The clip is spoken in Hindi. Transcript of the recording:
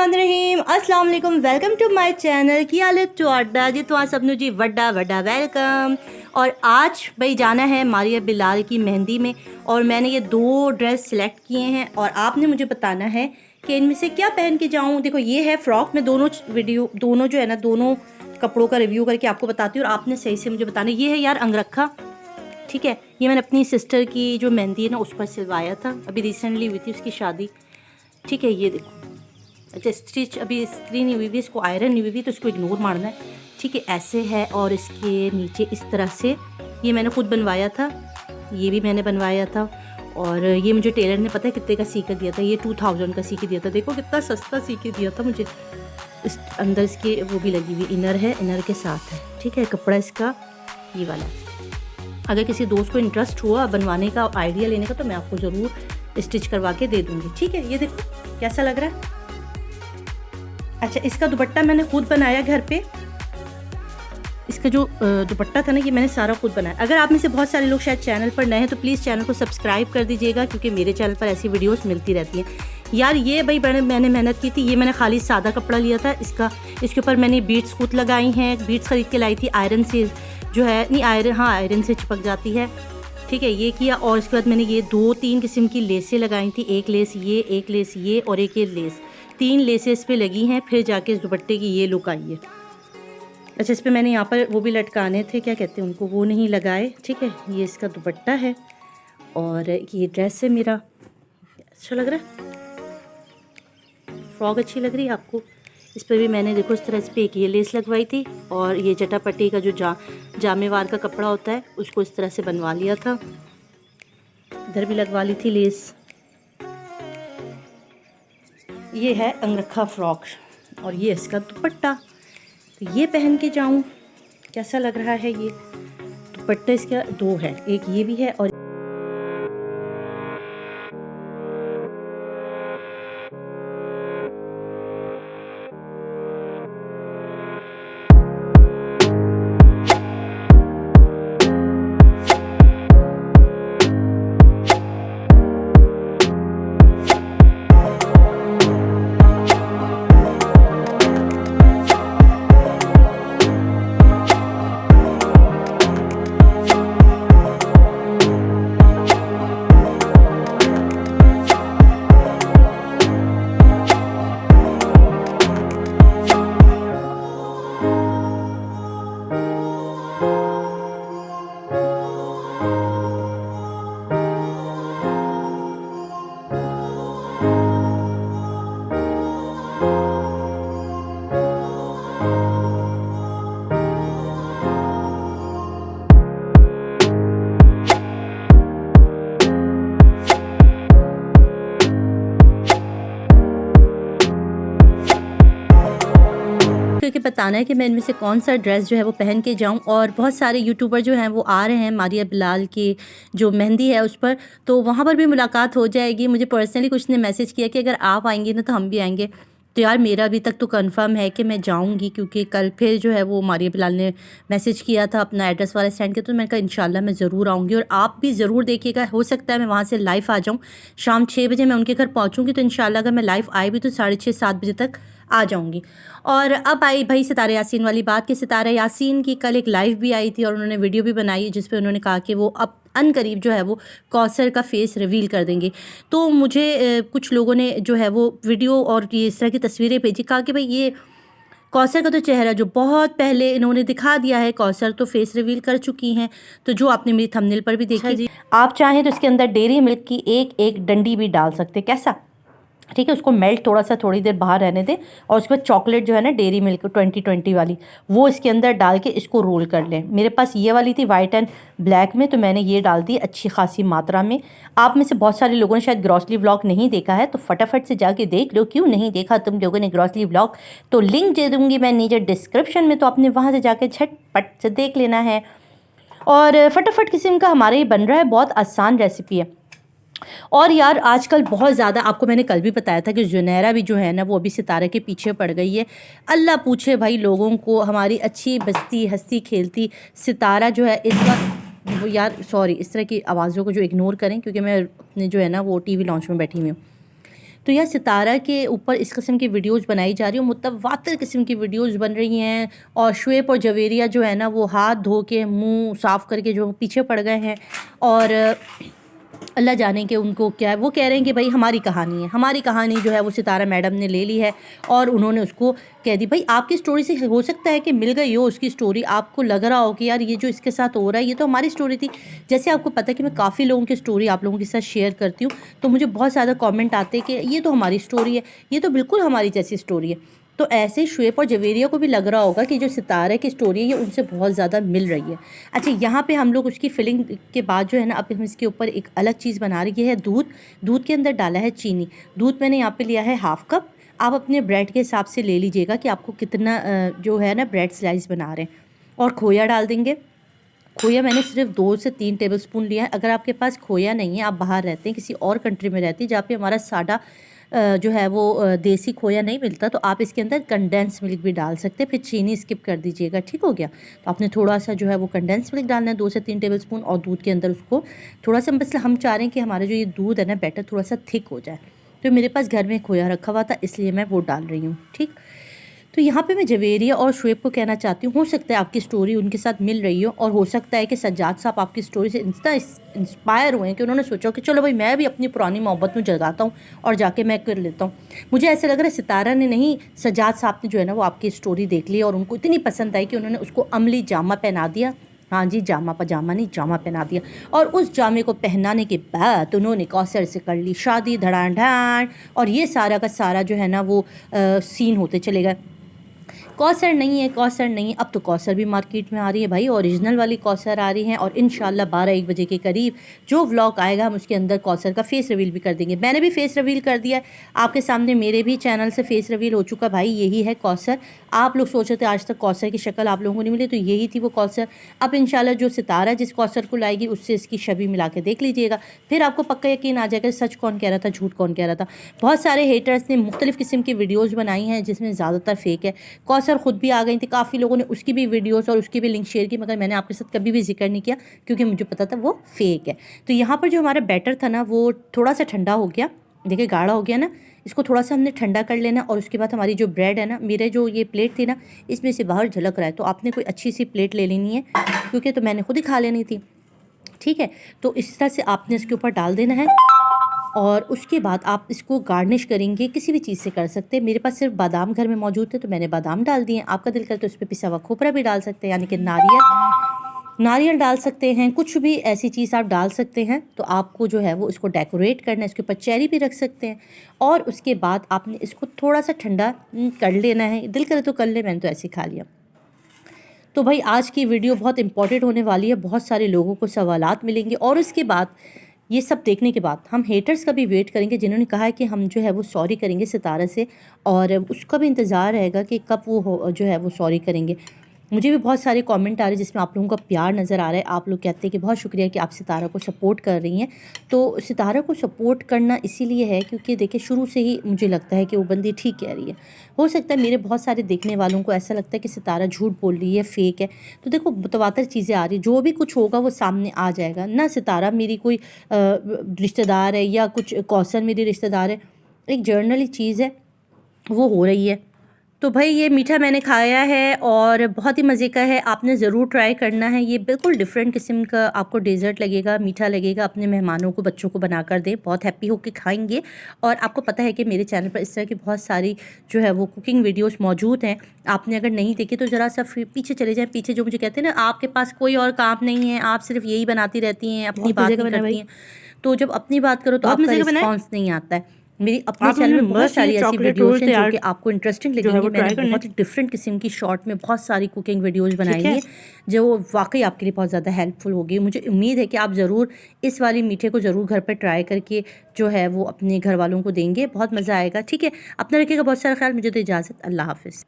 बिस्मिल्लाहिर्रहमानिर्रहीम। अस्सलाम वालेकुम, वेलकम टू माय चैनल। की हाल है तुहाडा जी? तो सबनू जी वड्डा वड्डा वेलकम। और आज भाई जाना है मारिया बिलाल की मेहंदी में, और मैंने ये 2 ड्रेस सिलेक्ट किए हैं और आपने मुझे बताना है कि इनमें से क्या पहन के जाऊँ। देखो ये है फ़्रॉक। मैं दोनों जो है ना, दोनों कपड़ों का रिव्यू करके आपको बताती हूँ और आपने सही से मुझे बताना। ये है यार अंगरखा, ठीक है। ये मैंने अपनी सिस्टर की जो मेहंदी है ना उस पर सिलवाया था, अभी रिसेंटली हुई थी उसकी शादी, ठीक है। ये देखो, अच्छा स्टिच अभी इस्त्री नहीं हुई हुई, इसको आयरन नहीं हुई हुई, तो इसको इग्नोर मारना है, ठीक है। ऐसे है और इसके नीचे इस तरह से। ये मैंने खुद बनवाया था, ये भी मैंने बनवाया था। और ये मुझे टेलर ने पता है कितने का सी के दिया था, ये 2000 का सी के दिया था। देखो कितना सस्ता सी के दिया था मुझे। इस अंदर इसके वो भी लगी हुई इनर है, इनर के साथ है, ठीक है। कपड़ा इसका ये वाला। अगर किसी दोस्त को इंटरेस्ट हुआ बनवाने का, आइडिया लेने का, तो मैं आपको ज़रूर स्टिच करवा के दे दूँगी, ठीक है। ये देखो कैसा लग रहा है। अच्छा, इसका दुपट्टा मैंने खुद बनाया घर पे। इसका जो दुपट्टा था ना, ये मैंने सारा खुद बनाया। अगर आप में से बहुत सारे लोग शायद चैनल पर नए हैं तो प्लीज़ चैनल को सब्सक्राइब कर दीजिएगा, क्योंकि मेरे चैनल पर ऐसी वीडियोस मिलती रहती हैं। यार ये भाई मैंने मेहनत की थी। ये मैंने खाली सादा कपड़ा लिया था इसके ऊपर मैंने बीड्स खुद लगाई हैं। बीड्स ख़रीद के लाई थी, आयरन से जो है, नहीं आयरन, हाँ आयरन से चिपक जाती है, ठीक है। ये किया और उसके बाद मैंने ये 2-3 किस्म की लेसें लगाई थी। एक लेस ये, एक लेस ये और एक ये लेस। 3 लेसें इस पर लगी हैं, फिर जाके इस दुपट्टे की ये लुक आई है। अच्छा, इस पर मैंने यहाँ पर वो भी लटकाने थे, क्या कहते हैं उनको, वो नहीं लगाए, ठीक है। ये इसका दुपट्टा है और ये ड्रेस है मेरा। अच्छा लग रहा है, फ्रॉक अच्छी लग रही है आपको। इस पर भी मैंने देखो इस तरह इस पर एक ये लेस लगवाई थी, और ये चटापट्टी का जो जामेवार का कपड़ा होता है उसको इस तरह से बनवा लिया था, इधर भी लगवा ली थी लेस। ये है अंगरखा फ्रॉक और ये इसका दुपट्टा। तो ये पहन के जाऊं, कैसा लग रहा है। ये दुपट्टा इसका 2 है, एक ये भी है और क्योंकि बताना है कि मैं इनमें से कौन सा ड्रेस जो है वो पहन के जाऊं। और बहुत सारे यूट्यूबर जो हैं वो आ रहे हैं मारिया बिलाल की जो मेहंदी है उस पर, तो वहाँ पर भी मुलाकात हो जाएगी। मुझे पर्सनली कुछ ने मैसेज किया कि अगर आप आएंगे ना तो हम भी आएंगे। तो यार मेरा अभी तक तो कंफर्म है कि मैं जाऊंगी, क्योंकि कल फिर जो है वो मारिया बिलाल ने मैसेज किया था, अपना एड्रेस वाला सेंड किया, तो मैंने कहा इंशाल्लाह मैं ज़रूर आऊँगी। और आप भी ज़रूर देखिएगा, हो सकता है मैं वहाँ से लाइव आ जाऊँ। शाम 6 बजे मैं उनके घर पहुँचूँगी, तो इंशाल्लाह अगर मैं लाइव आई भी तो 6:30-7 बजे तक आ जाऊँगी। और अब आई भाई सितारा यासीन वाली बात, कि सितारा यासीन की कल एक लाइव भी आई थी और उन्होंने वीडियो भी बनाई जिस पे उन्होंने कहा कि वो अब अनकरीब जो है वो कौसर का फेस रिवील कर देंगे। तो मुझे कुछ लोगों ने जो है वो वीडियो और ये इस तरह की तस्वीरें भेजी, कहा कि भाई ये कौसर का तो चेहरा जो बहुत पहले इन्होंने दिखा दिया है, कौसर तो फेस रिवील कर चुकी हैं। तो जो आपने मेरी थंबनेल पर भी देखी जी, आप चाहें तो इसके अंदर डेयरी मिल्क की एक डंडी भी डाल सकते, कैसा, ठीक है। उसको मेल्ट थोड़ी देर बाहर रहने दें और उसके बाद चॉकलेट जो है ना डेयरी मिल्क 2020 वाली, वो इसके अंदर डाल के इसको रोल कर लें। मेरे पास ये वाली थी वाइट एंड ब्लैक में, तो मैंने ये डाल दी अच्छी खासी मात्रा में। आप में से बहुत सारे लोगों ने शायद ग्रॉसरी व्लॉग नहीं देखा है, तो फटाफट से जाके देख लो। क्यों नहीं देखा तुम लोगों ने ग्रॉसरी व्लॉग, तो लिंक दे दूँगी मैं नीचे डिस्क्रिप्शन में, तो आपने वहाँ से जाके झटपट से देख लेना है। और फटाफट किस्म का हमारे ये बन रहा है, बहुत आसान रेसिपी है। और यार आजकल बहुत ज़्यादा, आपको मैंने कल भी बताया था कि जुनैरा भी जो है ना वो अभी सितारा के पीछे पड़ गई है। अल्लाह पूछे भाई लोगों को, हमारी अच्छी बस्ती हंसती खेलती सितारा जो है इस वक्त वो, यार सॉरी इस तरह की आवाज़ों को जो इग्नोर करें, क्योंकि मैं अपने जो है ना वो टीवी लॉन्च में बैठी हुई हूँ। तो यह सितारा के ऊपर इस किस्म की वीडियोस बनाई जा रही है, मुतवातिर किस्म की वीडियोस बन रही हैं। और शोएब और जवेरिया जो है ना वो हाथ धो के मुंह साफ़ करके जो पीछे पड़ गए हैं। और अल्लाह जाने के उनको क्या है, वो कह रहे हैं कि भाई हमारी कहानी है, हमारी कहानी जो है वो सितारा मैडम ने ले ली है। और उन्होंने उसको कह दी भाई आपकी स्टोरी से हो सकता है कि मिल गई हो उसकी स्टोरी, आपको लग रहा हो कि यार ये जो इसके साथ हो रहा है ये तो हमारी स्टोरी थी। जैसे आपको पता है कि मैं काफ़ी लोगों की स्टोरी आप लोगों के साथ शेयर करती हूँ, तो मुझे बहुत ज़्यादा कॉमेंट आते हैं कि ये तो हमारी स्टोरी है, ये तो बिल्कुल हमारी जैसी स्टोरी है। तो ऐसे शोएब और जवेरिया को भी लग रहा होगा कि जो सितारा की स्टोरी है ये उनसे बहुत ज़्यादा मिल रही है। अच्छा, यहाँ पे हम लोग उसकी फिलिंग के बाद जो है ना, अब हम इसके ऊपर एक अलग चीज़ बना रही है, दूध। दूध के अंदर डाला है चीनी। दूध मैंने यहाँ पे लिया है हाफ़ कप। आप अपने ब्रेड के हिसाब से ले लीजिएगा कि आपको कितना जो है ना ब्रेड स्लाइस बना रहे हैं। और खोया डाल देंगे। खोया मैंने सिर्फ 2 से 3 टेबलस्पून लिया है। अगर आपके पास खोया नहीं है, आप बाहर रहते हैं, किसी और कंट्री में रहती है जहाँ पे हमारा सादा जो है वो देसी खोया नहीं मिलता, तो आप इसके अंदर कंडेंस मिल्क भी डाल सकते हैं। फिर चीनी स्किप कर दीजिएगा, ठीक हो गया। तो आपने थोड़ा सा जो है वो कंडेंस मिल्क डालना है 2 से 3 टेबलस्पून, और दूध के अंदर उसको थोड़ा सा, मतलब हम चाह रहे हैं कि हमारा जो ये दूध है ना बैटर थोड़ा सा थिक हो जाए। तो मेरे पास घर में खोया रखा हुआ था, इसलिए मैं वो डाल रही हूँ, ठीक। तो यहाँ पे मैं जवेरिया और शोएब को कहना चाहती हूँ, हो सकता है आपकी स्टोरी उनके साथ मिल रही हो, और हो सकता है कि सज्जाद साहब आपकी स्टोरी से इतना इंस्पायर हुए हैं कि उन्होंने सोचा कि चलो भाई मैं भी अपनी पुरानी मोहब्बत में जगाता हूँ और जाके मैं कर लेता हूँ। मुझे ऐसा लग रहा है सितारा ने नहीं, सज्जाद साहब ने जो है ना वो आपकी स्टोरी देख ली और उनको इतनी पसंद आई कि उन्होंने उसको अमली जामा पहना दिया। हाँ जी, जामा पजामा नहीं, जामा पहना दिया। और उस जामे को पहनाने के बाद उन्होंने कौसर से कर ली शादी धड़ाधड़, और ये सारा का सारा जो है ना वो सीन होते चले गए। कौसर नहीं है, कौसर नहीं है, अब तो कौसर भी मार्केट में आ रही है भाई, ओरिजिनल वाली कौसर आ रही हैं। और इंशाल्लाह 12-1 बजे के करीब जो व्लॉग आएगा हम उसके अंदर कौसर का फेस रिवील भी कर देंगे। मैंने भी फेस रिवील कर दिया है आपके सामने, मेरे भी चैनल से फेस रिवील हो चुका भाई, यही है कौसर। आप लोग सोच रहे थे आज तक कौसर की शक्ल आप लोगों को नहीं मिली, तो यही थी वो कौसर। अब इंशाल्लाह जो सितारा जिस कौसर को लाएगी उससे इसकी छवि मिला के देख लीजिएगा, फिर आपको पक्का यकीन आ जाएगा सच कौन कह रहा था, झूठ कौन कह रहा था। बहुत सारे हेटर्स ने मुख्तलिफ़ किस्म की वीडियोज़ बनाई हैं जिसमें ज़्यादातर फेक है। कौसर ख़ुद भी आ गई थी, काफ़ी लोगों ने उसकी भी वीडियोस और उसकी भी लिंक शेयर की, मगर मैंने आपके साथ कभी भी जिक्र नहीं किया क्योंकि मुझे पता था वो फेक है। तो यहाँ पर जो हमारा बैटर था ना वो थोड़ा सा ठंडा हो गया, देखिए गाढ़ा हो गया ना, इसको थोड़ा सा हमने ठंडा कर लेना। और उसके बाद हमारी जो ब्रेड है ना, मेरे जो ये प्लेट थी ना इसमें से बाहर झलक रहा है, तो आपने कोई अच्छी सी प्लेट ले लेनी है क्योंकि तो मैंने खुद ही खा लेनी थी, ठीक है। तो इस तरह से आपने इसके ऊपर डाल देना है, और उसके बाद आप इसको गार्निश करेंगे, किसी भी चीज़ से कर सकते हैं। मेरे पास सिर्फ बादाम घर में मौजूद थे तो मैंने बादाम डाल दिए। आपका दिल करे तो उस पर पिसा हुआ खोपरा भी डाल सकते हैं, यानी कि नारियल डाल सकते हैं, कुछ भी ऐसी चीज़ आप डाल सकते हैं। तो आपको जो है वो इसको डेकोरेट करना है, इसके ऊपर चेरी भी रख सकते हैं। और उसके बाद आपने इसको थोड़ा सा ठंडा कर लेना है, दिल करे तो कर ले, मैंने तो ऐसे खा लिया। तो भाई आज की वीडियो बहुत इंपॉर्टेंट होने वाली है, बहुत सारे लोगों को सवालात मिलेंगे। और उसके बाद ये सब देखने के बाद हम हेटर्स का भी वेट करेंगे जिन्होंने कहा है कि हम जो है वो सॉरी करेंगे सितारा से, और उसका भी इंतज़ार रहेगा कि कब वो जो है वो सॉरी करेंगे। मुझे भी बहुत सारे कमेंट आ रहे हैं जिसमें आप लोगों का प्यार नज़र आ रहा है। आप लोग कहते हैं कि बहुत शुक्रिया कि आप सितारा को सपोर्ट कर रही हैं। तो सितारा को सपोर्ट करना इसीलिए है क्योंकि देखिए शुरू से ही मुझे लगता है कि वो बंदी ठीक कह रही है। हो सकता है मेरे बहुत सारे देखने वालों को ऐसा लगता है कि सितारा झूठ बोल रही है, फेक है। तो देखो मुतवातर चीज़ें आ रही, जो भी कुछ होगा वो सामने आ जाएगा ना। सितारा मेरी कोई रिश्तेदार है या कुछ कौसर मेरी रिश्तेदार है, एक जर्नली चीज़ है वो हो रही है। तो भाई ये मीठा मैंने खाया है और बहुत ही मज़े का है, आपने ज़रूर ट्राई करना है। ये बिल्कुल डिफरेंट किस्म का आपको डेज़र्ट लगेगा, मीठा लगेगा। अपने मेहमानों को, बच्चों को बना कर दें, बहुत हैप्पी होकर खाएंगे। और आपको पता है कि मेरे चैनल पर इस तरह की बहुत सारी जो है वो कुकिंग वीडियोस मौजूद हैं। आपने अगर नहीं देखी तो ज़रा सा पीछे चले जाएँ। पीछे जो मुझे कहते हैं ना आपके पास कोई और काम नहीं है, आप सिर्फ यही बनाती रहती हैं, अपनी बात नहीं करती हैं। तो जब अपनी बात करो तो आपका रिस्पॉन्स नहीं आता है। मेरी अपने चैनल में बहुत सारी ऐसी वीडियोस हैं जो कि आपको इंटरेस्टिंग लगेंगी। मैंने बहुत ही डिफरेंट किस्म की शॉर्ट में बहुत सारी कुकिंग वीडियोस बनाई है जो वाकई आपके लिए बहुत ज़्यादा हेल्पफुल होगी। मुझे उम्मीद है कि आप ज़रूर इस वाली मीठे को ज़रूर घर पर ट्राई करके जो है वो अपने घर वालों को देंगे, बहुत मज़ा आएगा। ठीक है, अपना रखिएगा बहुत सारा ख्याल। मुझे तो इजाज़त, अल्लाह हाफिज़।